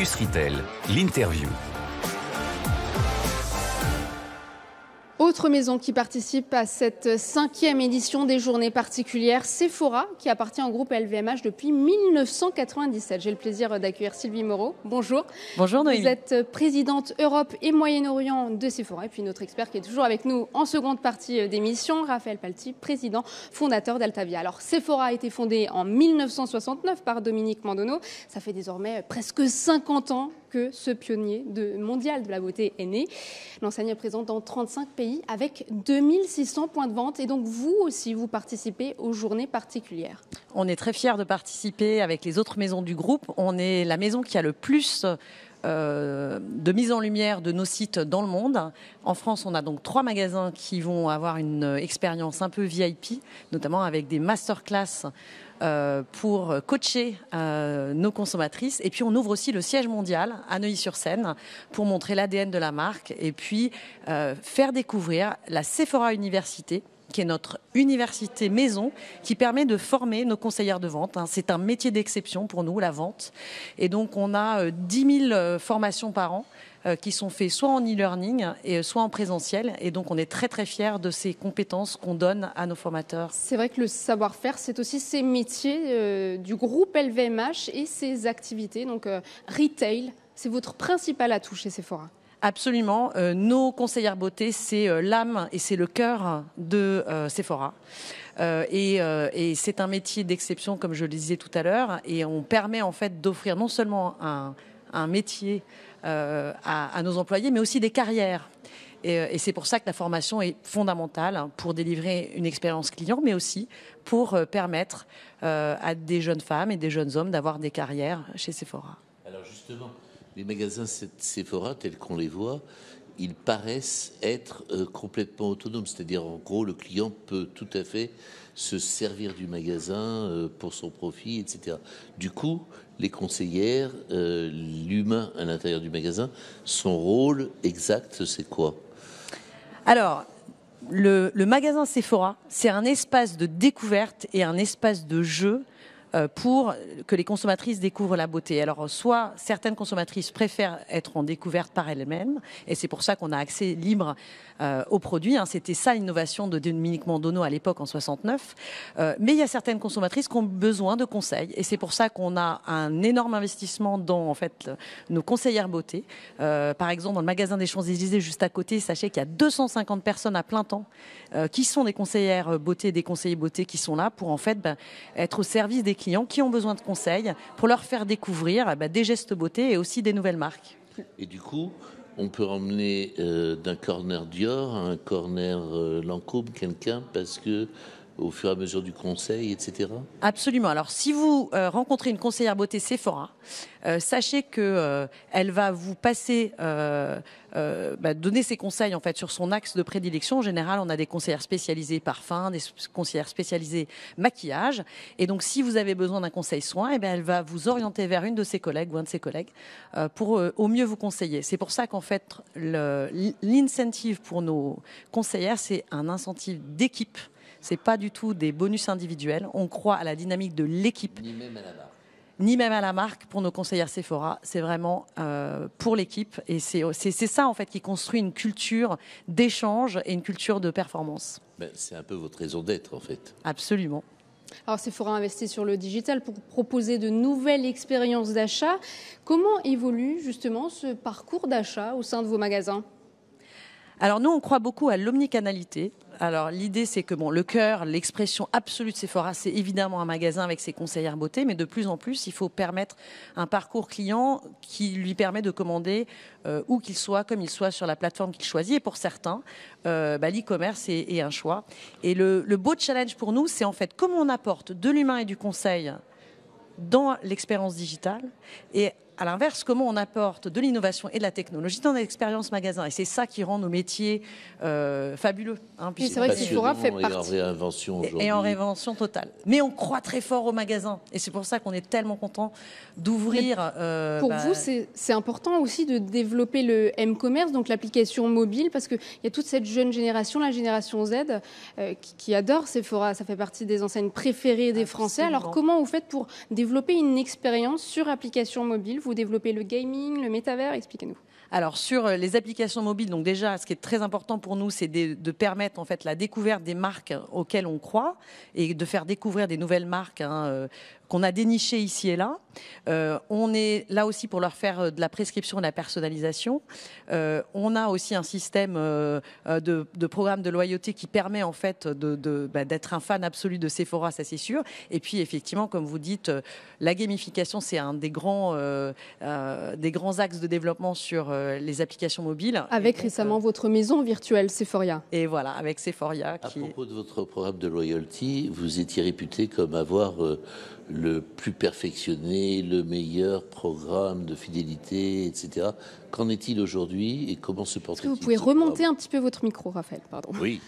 Focus Retail, l'interview. Autre maison qui participe à cette 5e édition des journées particulières, Sephora, qui appartient au groupe LVMH depuis 1997. J'ai le plaisir d'accueillir Sylvie Moreau. Bonjour. Bonjour Noémie. Vous êtes présidente Europe et Moyen-Orient de Sephora. Et puis notre expert qui est toujours avec nous en seconde partie d'émission, Raphaël Palti, président fondateur d'Altavia. Alors Sephora a été fondée en 1969 par Dominique Mandono. Ça fait désormais presque 50 ans que ce pionnier mondial de la beauté est né. L'enseigne est présente dans 35 pays avec 2600 points de vente. Et donc vous aussi, vous participez aux journées particulières. On est très fiers de participer avec les autres maisons du groupe. On est la maison qui a le plus de mise en lumière de nos sites dans le monde. En France, on a donc 3 magasins qui vont avoir une expérience un peu VIP, notamment avec des masterclass pour coacher nos consommatrices. Et puis on ouvre aussi le siège mondial à Neuilly-sur-Seine pour montrer l'ADN de la marque et puis faire découvrir la Sephora Université, qui est notre université maison, qui permet de former nos conseillères de vente. C'est un métier d'exception pour nous, la vente. Et donc, on a 10 000 formations par an qui sont faites soit en e-learning et soit en présentiel. Et donc, on est très, très fiers de ces compétences qu'on donne à nos formateurs. C'est vrai que le savoir-faire, c'est aussi ces métiers du groupe LVMH et ses activités. Donc, retail, c'est votre principal atout chez Sephora. Absolument. Nos conseillères beauté, c'est l'âme et c'est le cœur de Sephora. Et c'est un métier d'exception, comme je le disais tout à l'heure. Et on permet en fait d'offrir non seulement un métier à nos employés, mais aussi des carrières. Et c'est pour ça que la formation est fondamentale pour délivrer une expérience client, mais aussi pour permettre à des jeunes femmes et des jeunes hommes d'avoir des carrières chez Sephora. Alors justement, les magasins Sephora, tels qu'on les voit, ils paraissent être complètement autonomes. C'est-à-dire, en gros, le client peut tout à fait se servir du magasin pour son profit, etc. Du coup, les conseillères, l'humain à l'intérieur du magasin, son rôle exact, c'est quoi ? Alors, le magasin Sephora, c'est un espace de découverte et un espace de jeu pour que les consommatrices découvrent la beauté. Alors, soit certaines consommatrices préfèrent être en découverte par elles-mêmes, et c'est pour ça qu'on a accès libre aux produits. C'était ça l'innovation de Dominique Mandono à l'époque en 69. Mais il y a certaines consommatrices qui ont besoin de conseils, et c'est pour ça qu'on a un énorme investissement dans en fait nos conseillères beauté. Par exemple, dans le magasin des Champs-Élysées juste à côté, sachez qu'il y a 250 personnes à plein temps qui sont des conseillères beauté, des conseillers beauté qui sont là pour en fait être au service des clients qui ont besoin de conseils pour leur faire découvrir des gestes beauté et aussi des nouvelles marques. Et du coup, on peut emmener d'un corner Dior à un corner Lancôme quelqu'un parce que au fur et à mesure du conseil, etc. Absolument. Alors, si vous rencontrez une conseillère beauté Sephora, sachez que elle va vous passer, donner ses conseils en fait sur son axe de prédilection. En général, on a des conseillères spécialisées parfum, des conseillères spécialisées maquillage. Et donc, si vous avez besoin d'un conseil soin, elle va vous orienter vers une de ses collègues ou un de ses collègues pour au mieux vous conseiller. C'est pour ça qu'en fait, l'incentive pour nos conseillères, c'est un incentive d'équipe. C'est pas du tout des bonus individuels. On croit à la dynamique de l'équipe. Ni même à la marque. Ni même à la marque pour nos conseillères Sephora. C'est vraiment pour l'équipe. Et c'est ça, en fait, qui construit une culture d'échange et une culture de performance. C'est un peu votre raison d'être, en fait. Absolument. Alors Sephora investit sur le digital pour proposer de nouvelles expériences d'achat. Comment évolue justement ce parcours d'achat au sein de vos magasins ? Alors nous, on croit beaucoup à l'omnicanalité. Alors l'idée, c'est que le cœur, l'expression absolue de Sephora, c'est évidemment un magasin avec ses conseillères beauté, mais de plus en plus, il faut permettre un parcours client qui lui permet de commander où qu'il soit, comme il soit sur la plateforme qu'il choisit. Et pour certains, l'e-commerce est un choix. Et le beau challenge pour nous, c'est en fait comment on apporte de l'humain et du conseil dans l'expérience digitale et à l'inverse, comment on apporte de l'innovation et de la technologie dans l'expérience magasin. Et c'est ça qui rend nos métiers fabuleux. Oui, c'est vrai que Sephora fait partie. Et en réinvention aujourd'hui. Et en réinvention totale. Mais on croit très fort au magasin. Et c'est pour ça qu'on est tellement content d'ouvrir. Pour vous, c'est important aussi de développer le M-commerce, donc l'application mobile, parce qu'il y a toute cette jeune génération, la génération Z, qui adore Sephora. Ça fait partie des enseignes préférées des Français. Alors comment vous faites pour développer une expérience sur application mobile ? vous développez le gaming, le métavers, expliquez-nous. Alors sur les applications mobiles, donc déjà, ce qui est très important pour nous, c'est de permettre en fait la découverte des marques auxquelles on croit et de faire découvrir des nouvelles marques qu'on a dénichées ici et là. On est là aussi pour leur faire de la prescription et de la personnalisation. On a aussi un système de programme de loyauté qui permet en fait d'être un fan absolu de Sephora, ça c'est sûr. Et puis effectivement, comme vous dites, la gamification, c'est un des grands axes de développement sur les applications mobiles. Avec récemment votre maison virtuelle Sephoria. Et voilà, avec Sephoria. À propos de votre programme de loyalty, vous étiez réputé comme avoir le plus perfectionné, le meilleur programme de fidélité, etc. Qu'en est-il aujourd'hui et comment se porte-t-il? Vous pouvez remonter un petit peu votre micro, Raphaël, pardon. Oui.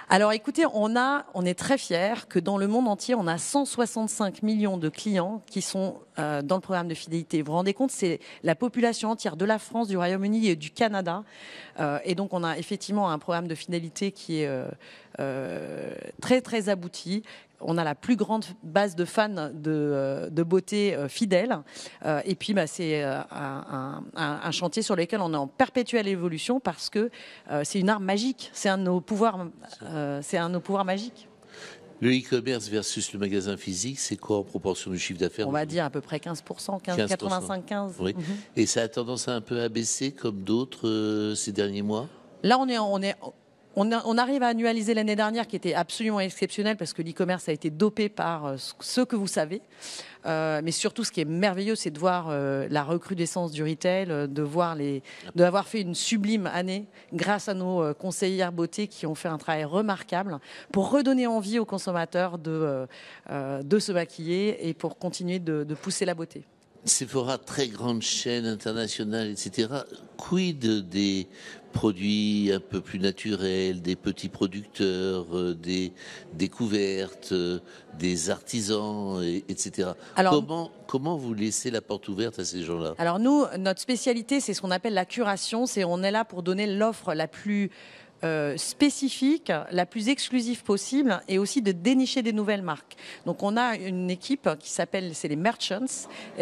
Alors écoutez, on est très fiers que dans le monde entier, on a 165 millions de clients qui sont dans le programme de fidélité. Vous vous rendez compte, c'est la population entière de la France, du Royaume-Uni et du Canada. Et donc on a effectivement un programme de fidélité qui est très très abouti. On a la plus grande base de fans de beauté fidèles. Et puis, c'est un chantier sur lequel on est en perpétuelle évolution parce que c'est une arme magique. C'est un de nos pouvoirs magiques. Le e-commerce versus le magasin physique, c'est quoi en proportion du chiffre d'affaires? On va dire à peu près 15%, 85-15%. Oui. Et ça a tendance à un peu abaisser comme d'autres ces derniers mois? Là, on arrive à annualiser l'année dernière qui était absolument exceptionnelle parce que l'e-commerce a été dopé par ce que vous savez. Mais surtout, ce qui est merveilleux, c'est de voir la recrudescence du retail, d'avoir fait une sublime année grâce à nos conseillères beauté qui ont fait un travail remarquable pour redonner envie aux consommateurs de se maquiller et pour continuer de pousser la beauté. Sephora, très grande chaîne internationale, etc. Quid des produits un peu plus naturels, des petits producteurs, des découvertes, des artisans, etc. Alors, comment vous laissez la porte ouverte à ces gens-là? Alors nous, notre spécialité, c'est ce qu'on appelle la curation. On est là pour donner l'offre la plus spécifique, la plus exclusive possible et aussi de dénicher des nouvelles marques. Donc on a une équipe qui s'appelle, c'est les merchants,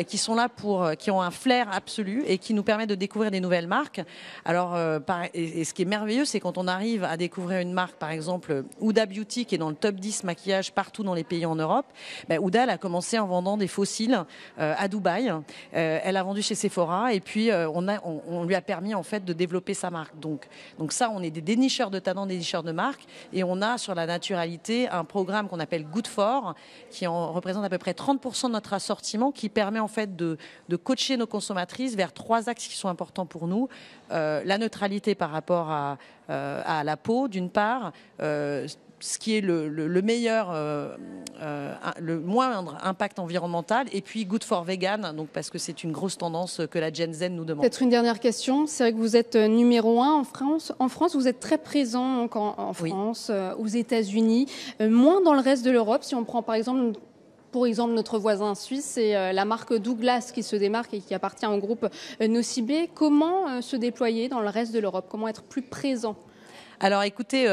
qui sont là qui ont un flair absolu et qui nous permet de découvrir des nouvelles marques. Alors, et ce qui est merveilleux, c'est quand on arrive à découvrir une marque, par exemple Huda Beauty, qui est dans le top 10 maquillage partout dans les pays en Europe. Huda, elle a commencé en vendant des fossiles à Dubaï. Elle a vendu chez Sephora et puis on lui a permis en fait de développer sa marque. Donc ça, on est des dénicheurs de talents, des dénicheurs de marques, et on a sur la naturalité un programme qu'on appelle Good For, qui en représente à peu près 30% de notre assortiment, qui permet en fait de coacher nos consommatrices vers 3 axes qui sont importants pour nous. La neutralité par rapport à la peau, d'une part, ce qui est le meilleur, le moindre impact environnemental, et puis Good for Vegan, donc parce que c'est une grosse tendance que la Gen Z nous demande. Peut-être une dernière question. C'est vrai que vous êtes numéro 1 en France. En France, vous êtes très présent donc en France, aux États-Unis, moins dans le reste de l'Europe. Si on prend par exemple notre voisin suisse, c'est la marque Douglas qui se démarque et qui appartient au groupe Nocibé. Comment se déployer dans le reste de l'Europe? Comment être plus présent? Alors écoutez,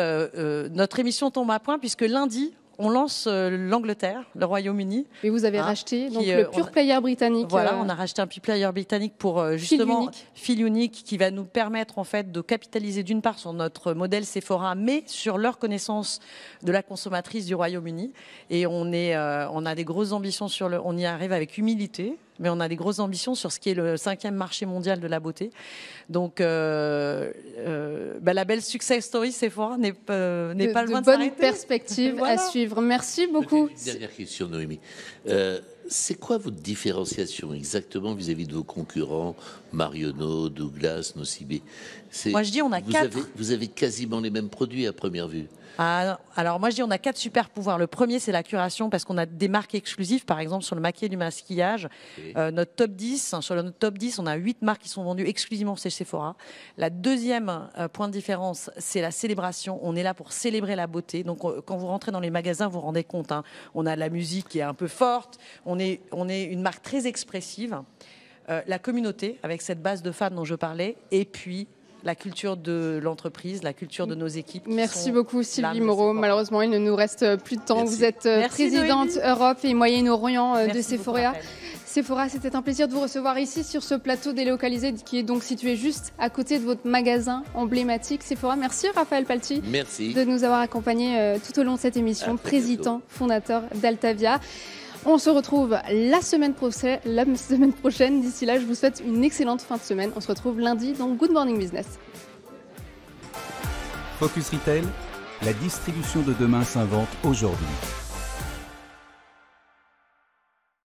notre émission tombe à point puisque lundi, on lance l'Angleterre, le Royaume-Uni. Et vous avez racheté donc le pure player britannique. Voilà, on a racheté un pure player britannique pour justement fil unique qui va nous permettre en fait de capitaliser d'une part sur notre modèle Sephora, mais sur leur connaissance de la consommatrice du Royaume-Uni. Et on a des grosses ambitions on y arrive avec humilité. Mais on a des grosses ambitions sur ce qui est le 5e marché mondial de la beauté. Donc, la belle success story Sephora n'est pas loin de s'arrêter. De bonnes perspectives à suivre. Merci beaucoup. Une dernière question, Noémie. C'est quoi votre différenciation exactement vis-à-vis de vos concurrents, Marionneau, Douglas, Nocibé? Moi, je dis on a 4. Vous avez quasiment les mêmes produits à première vue. Alors moi je dis on a 4 super pouvoirs. Le premier c'est la curation parce qu'on a des marques exclusives, par exemple sur le maquillage du maquillage. Notre top 10, sur notre top 10 on a 8 marques qui sont vendues exclusivement chez Sephora. La deuxième point de différence c'est la célébration. On est là pour célébrer la beauté. Donc quand vous rentrez dans les magasins vous vous rendez compte, on a de la musique qui est un peu forte, on est une marque très expressive. La communauté avec cette base de fans dont je parlais, et puis la culture de l'entreprise, la culture de nos équipes. Merci beaucoup Sylvie Moreau. Malheureusement, il ne nous reste plus de temps. Merci. Vous êtes présidente Europe et Moyen-Orient de Sephora. Sephora, c'était un plaisir de vous recevoir ici sur ce plateau délocalisé qui est donc situé juste à côté de votre magasin emblématique Sephora. Merci Raphaël Palti de nous avoir accompagnés tout au long de cette émission, président fondateur d'Altavia. On se retrouve la semaine prochaine. D'ici là, je vous souhaite une excellente fin de semaine. On se retrouve lundi dans Good Morning Business. Focus Retail, la distribution de demain s'invente aujourd'hui.